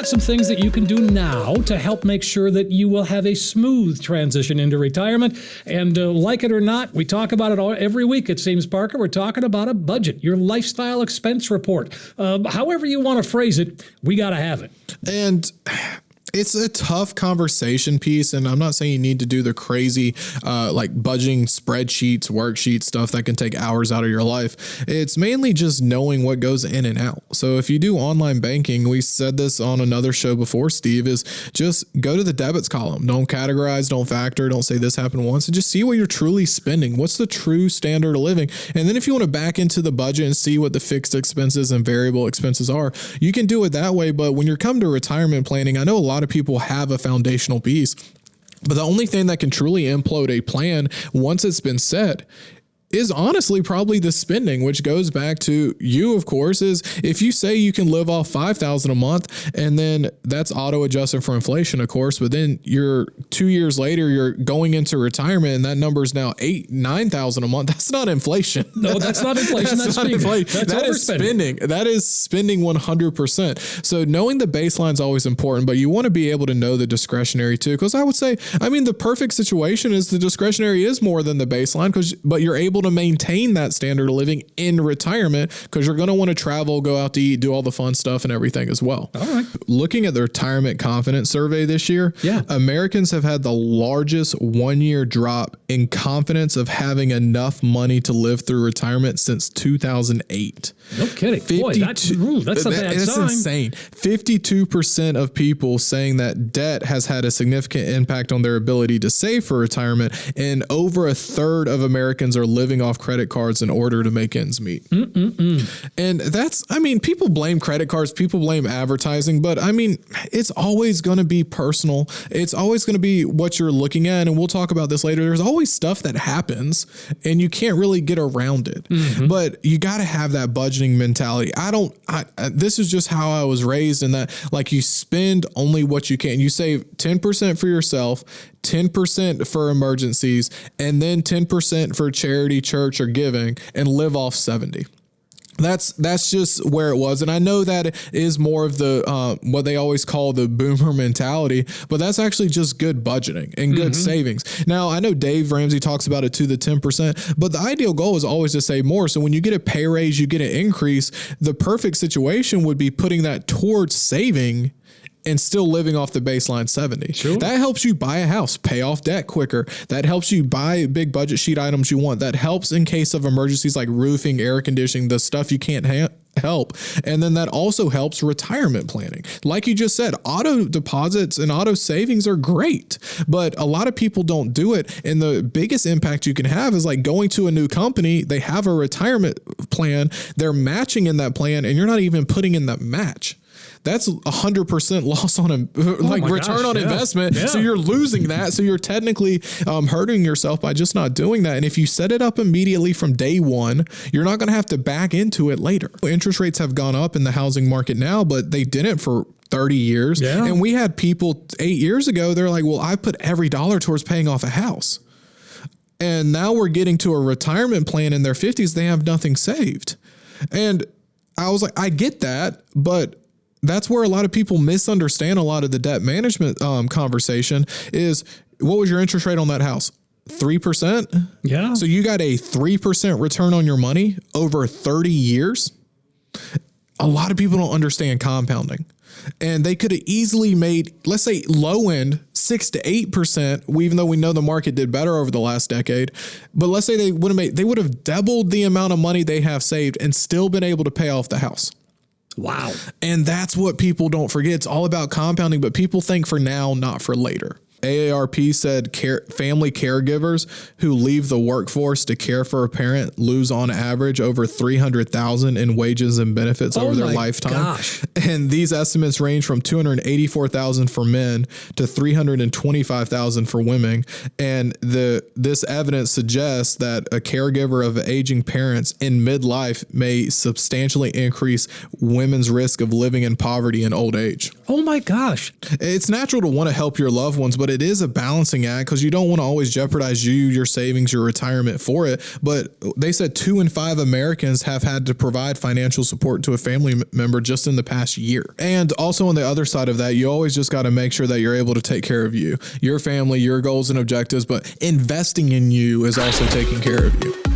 got some things that you can do now to help make sure that you will have a smooth transition into retirement. And like it or not, we talk about it every week, it seems, Parker. We're talking about a budget, your lifestyle expense report. However you want to phrase it, we got to have it. And it's a tough conversation piece, and I'm not saying you need to do the crazy like budgeting spreadsheets, worksheets, stuff that can take hours out of your life. It's mainly just knowing what goes in and out. So if you do online banking, we said this on another show before, Steve, is just go to the debits column. Don't categorize, don't factor, don't say this happened once, and just see what you're truly spending. What's the true standard of living? And then if you want to back into the budget and see what the fixed expenses and variable expenses are, you can do it that way. But when you're come to retirement planning, I know a lot of people have a foundational piece, but the only thing that can truly implode a plan once it's been set is honestly probably the spending, which goes back to you, of course, is if you say you can live off $5,000 a month and then that's auto adjusted for inflation, of course, but then you're 2 years later, you're going into retirement and that number is now $9,000 a month. That's not inflation. No, that's not inflation. That's not inflation. That is spending. That is spending 100%. So knowing the baseline is always important, but you want to be able to know the discretionary too. Because I would say, I mean, the perfect situation is the discretionary is more than the baseline, but you're able to maintain that standard of living in retirement because you're going to want to travel, go out to eat, do all the fun stuff and everything as well. All right. Looking at the retirement confidence survey this year, Americans have had the largest 1 year drop in confidence of having enough money to live through retirement since 2008. No kidding. Boy, that's a bad sign. It's insane. 52% of people saying that debt has had a significant impact on their ability to save for retirement, and over a third of Americans are living off credit cards in order to make ends meet. And that's, I mean, people blame credit cards, people blame advertising, but I mean, it's always going to be personal. It's always going to be what you're looking at. And we'll talk about this later. There's always stuff that happens and you can't really get around it, but you got to have that budgeting mentality. This is just how I was raised, in that like you spend only what you can. You save 10% for yourself, 10% for emergencies, and then 10% for charity, church, or giving, and live off 70. That's just where it was. And I know that is more of the what they always call the boomer mentality, but that's actually just good budgeting and good savings. Now, I know Dave Ramsey talks about it to the 10%, but the ideal goal is always to save more. So when you get a pay raise, you get an increase, the perfect situation would be putting that towards saving and still living off the baseline 70. Sure. That helps you buy a house, pay off debt quicker. That helps you buy big budget sheet items you want. That helps in case of emergencies like roofing, air conditioning, the stuff you can't help. And then that also helps retirement planning. Like you just said, auto deposits and auto savings are great, but a lot of people don't do it. And the biggest impact you can have is like going to a new company. They have a retirement plan. They're matching in that plan, and you're not even putting in that match. That's 100% loss on return on investment. Yeah. So you're losing that. So you're technically hurting yourself by just not doing that. And if you set it up immediately from day one, you're not going to have to back into it later. Interest rates have gone up in the housing market now, but they didn't for 30 years. Yeah. And we had people 8 years ago, they're like, well, I put every dollar towards paying off a house. And now we're getting to a retirement plan in their 50s. They have nothing saved. And I was like, I get that, but that's where a lot of people misunderstand a lot of the debt management conversation is, what was your interest rate on that house? 3%? Yeah. So you got a 3% return on your money over 30 years. A lot of people don't understand compounding, and they could have easily made, let's say low end 6 to 8%, even though we know the market did better over the last decade. But let's say they would have doubled the amount of money they have saved and still been able to pay off the house. Wow. And that's what people don't forget. It's all about compounding, but people think for now, not for later. AARP said family caregivers who leave the workforce to care for a parent lose on average over $300,000 in wages and benefits over their lifetime. Gosh. And these estimates range from $284,000 for men to $325,000 for women. And this evidence suggests that a caregiver of aging parents in midlife may substantially increase women's risk of living in poverty in old age. Oh my gosh. It's natural to want to help your loved ones, but it is a balancing act because you don't want to always jeopardize your savings, your retirement for it. But they said 2 in 5 Americans have had to provide financial support to a family member just in the past year. And also on the other side of that, you always just got to make sure that you're able to take care of you, your family, your goals and objectives, but investing in you is also taking care of you.